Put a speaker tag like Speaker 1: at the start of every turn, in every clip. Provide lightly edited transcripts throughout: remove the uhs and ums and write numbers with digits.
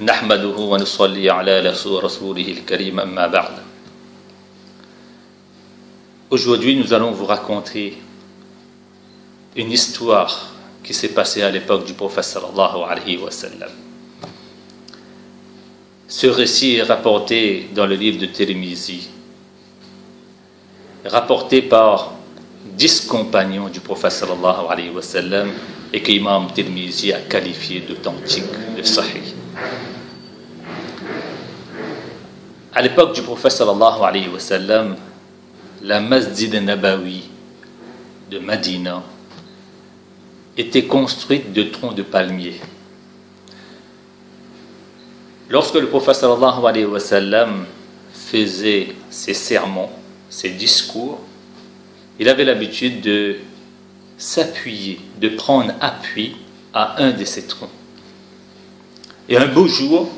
Speaker 1: نحمده ونصلي على رسوله الكريم أما بعد. Aujourd'hui, nous allons vous raconter une histoire qui s'est passée à l'époque du prophète sallallahu alayhi wa sallam. Ce récit est rapporté dans le livre de Tirmizi, rapporté par 10 compagnons du prophète sallallahu alayhi wa sallam et que l'imam Tirmizi a qualifié d'authentique, de sahih. À l'époque du prophète sallallahu alayhi wa sallam, la Masjid Nabawi de Médina était construite de troncs de palmiers. Lorsque le prophète sallallahu alayhi wa sallam faisait ses sermons, ses discours, il avait l'habitude de s'appuyer, de prendre appui à un de ces troncs. Et un beau jour,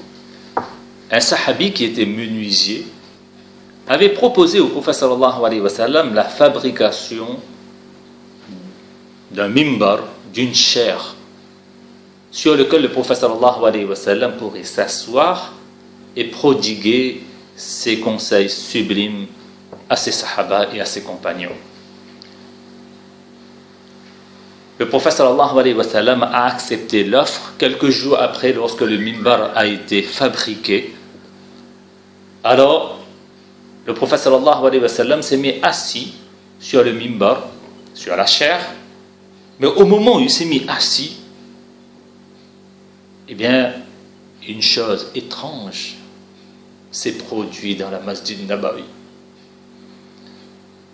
Speaker 1: un sahabi qui était menuisier avait proposé au prophète sallallahu alayhi wa sallam la fabrication d'un mimbar, d'une chaire, sur lequel le prophète sallallahu alayhi wa sallam pourrait s'asseoir et prodiguer ses conseils sublimes à ses sahaba et à ses compagnons. Le prophète sallallahu alayhi wa sallam a accepté l'offre quelques jours après, lorsque le mimbar a été fabriqué. Alors, le prophète sallallahu alayhi wa sallam s'est mis assis sur le mimbar, sur la chaire, mais au moment où il s'est mis assis, eh bien, une chose étrange s'est produite dans la Masjid Nabawi.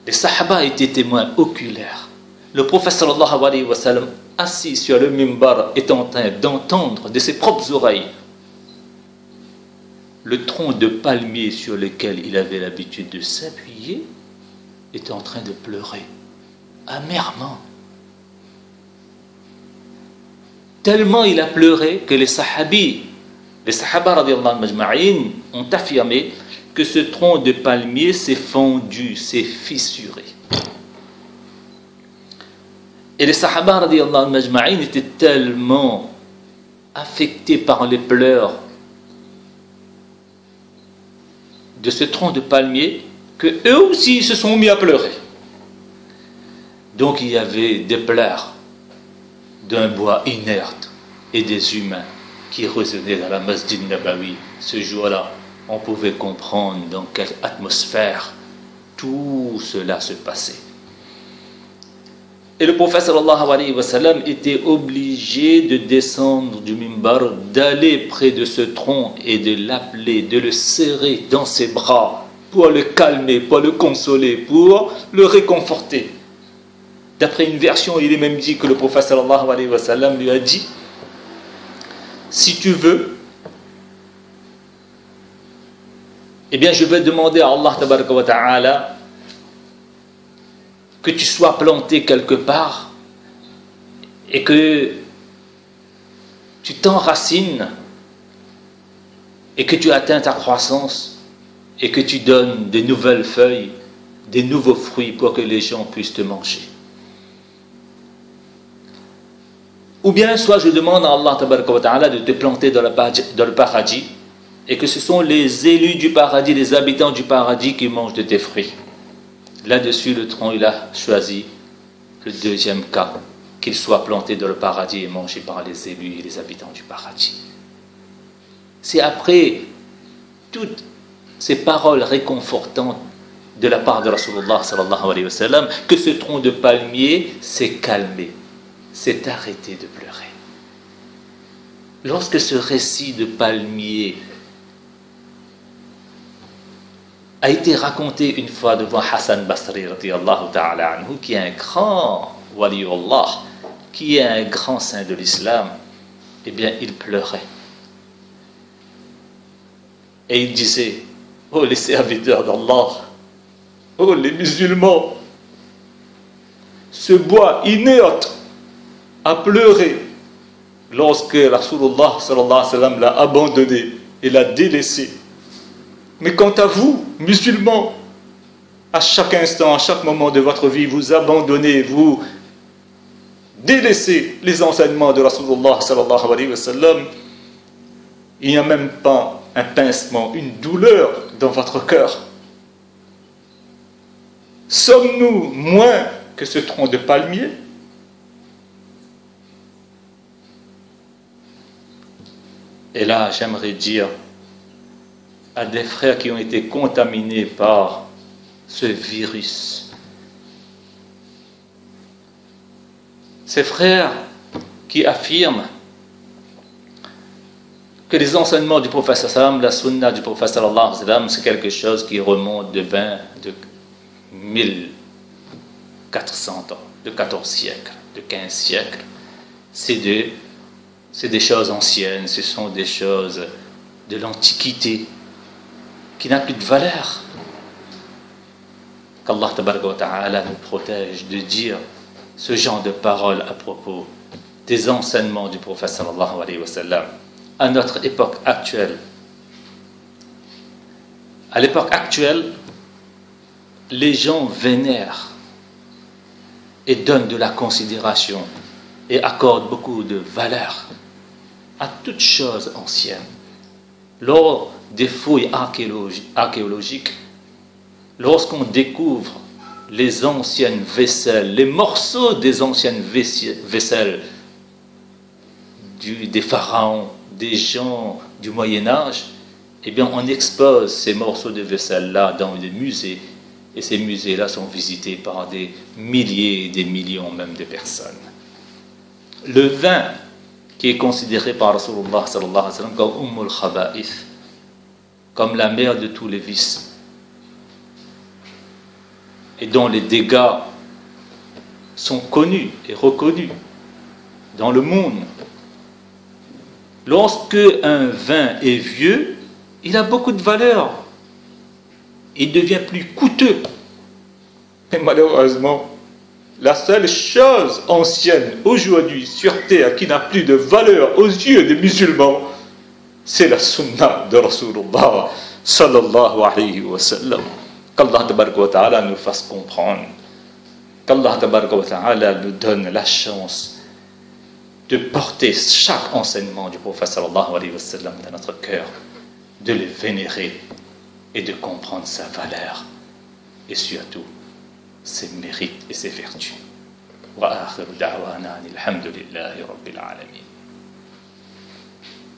Speaker 1: Les sahaba étaient témoins oculaires. Le prophète sallallahu alayhi wa sallam, assis sur le mimbar, est en train d'entendre de ses propres oreilles le tronc de palmier sur lequel il avait l'habitude de s'appuyer est en train de pleurer amèrement. Tellement il a pleuré que les sahaba radiallahu majma'in ont affirmé que ce tronc de palmier s'est fendu, s'est fissuré. Et les sahaba radiallahu majma'in étaient tellement affectés par les pleurs de ce tronc de palmier que eux aussi se sont mis à pleurer. Donc il y avait des pleurs d'un bois inerte et des humains qui résonnaient dans la Masjid Nabawi. Ce jour-là, on pouvait comprendre dans quelle atmosphère tout cela se passait. Et le prophète sallallahu alayhi wa sallam était obligé de descendre du mimbar, d'aller près de ce tronc et de l'appeler, de le serrer dans ses bras pour le calmer, pour le consoler, pour le réconforter. D'après une version, il est même dit que le prophète sallallahu alayhi wa sallam lui a dit: si tu veux, eh bien je vais demander à Allah tabaraka wa ta'ala que tu sois planté quelque part et que tu t'enracines et que tu atteins ta croissance et que tu donnes de nouvelles feuilles, des nouveaux fruits pour que les gens puissent te manger. Ou bien, soit je demande à Allah tabaraka wa ta'ala de te planter dans le paradis et que ce sont les élus du paradis, les habitants du paradis qui mangent de tes fruits. Là-dessus, le tronc, il a choisi le deuxième cas, qu'il soit planté dans le paradis et mangé par les élus et les habitants du paradis. C'est après toutes ces paroles réconfortantes de la part de Rasulullah sallallahu alayhi wa sallam que ce tronc de palmier s'est calmé, s'est arrêté de pleurer. Lorsque ce récit de palmier a été raconté une fois devant Hassan Basri radiyallahu ta'ala anhu, qui est un grand waliullah, qui est un grand saint de l'islam, eh bien il pleurait et il disait: oh les serviteurs d'Allah, oh les musulmans, ce bois inerte a pleuré lorsque Rasulullah sallallahu alayhi wa sallam l'a abandonné et l'a délaissé. Mais quant à vous, musulmans, à chaque instant, à chaque moment de votre vie, vous abandonnez, vous délaissez les enseignements de Rasulullah sallallahu alayhi wa sallam, Il n'y a même pas un pincement, une douleur dans votre cœur. Sommes-nous moins que ce tronc de palmier? Et là, j'aimerais dire à des frères qui ont été contaminés par ce virus, ces frères qui affirment que les enseignements du prophète sallam, la sunna du prophète sallam, c'est quelque chose qui remonte de 1400 ans, de 14 siècles, de 15 siècles. C'est des choses anciennes, ce sont des choses de l'Antiquité qui n'ont plus de valeur. Qu'Allah tabaraka wa ta'ala nous protège de dire ce genre de paroles à propos des enseignements du prophète sallallahu alayhi wa sallam à notre époque actuelle. À l'époque actuelle, les gens vénèrent et donnent de la considération et accordent beaucoup de valeur à toute chose ancienne. Lors des fouilles archéologiques, lorsqu'on découvre les anciennes vaisselles, les morceaux des anciennes vaisselles des pharaons, des gens du Moyen-Âge, eh bien on expose ces morceaux de vaisselle-là dans des musées, et ces musées-là sont visités par des milliers et des millions même de personnes. Le vin, qui est considéré par Rasulullah sallallahu alayhi wa sallam comme Ummul Khaba'ith, comme la mère de tous les vices, et dont les dégâts sont connus et reconnus dans le monde. Lorsque un vin est vieux, il a beaucoup de valeur. Il devient plus coûteux. Mais malheureusement, la seule chose ancienne aujourd'hui sur terre qui n'a plus de valeur aux yeux des musulmans, c'est la sunna de Rasulullah sallallahu alayhi wa sallam. Qu'Allah tabaraka wa ta'ala nous fasse comprendre. Qu'Allah tabaraka wa ta'ala nous donne la chance de porter chaque enseignement du prophète sallallahu alayhi wa sallam dans notre cœur, de le vénérer et de comprendre sa valeur et surtout ses mérites et ses vertus. Wa akhiru da'wana alhamdulillahi rabbil alamin.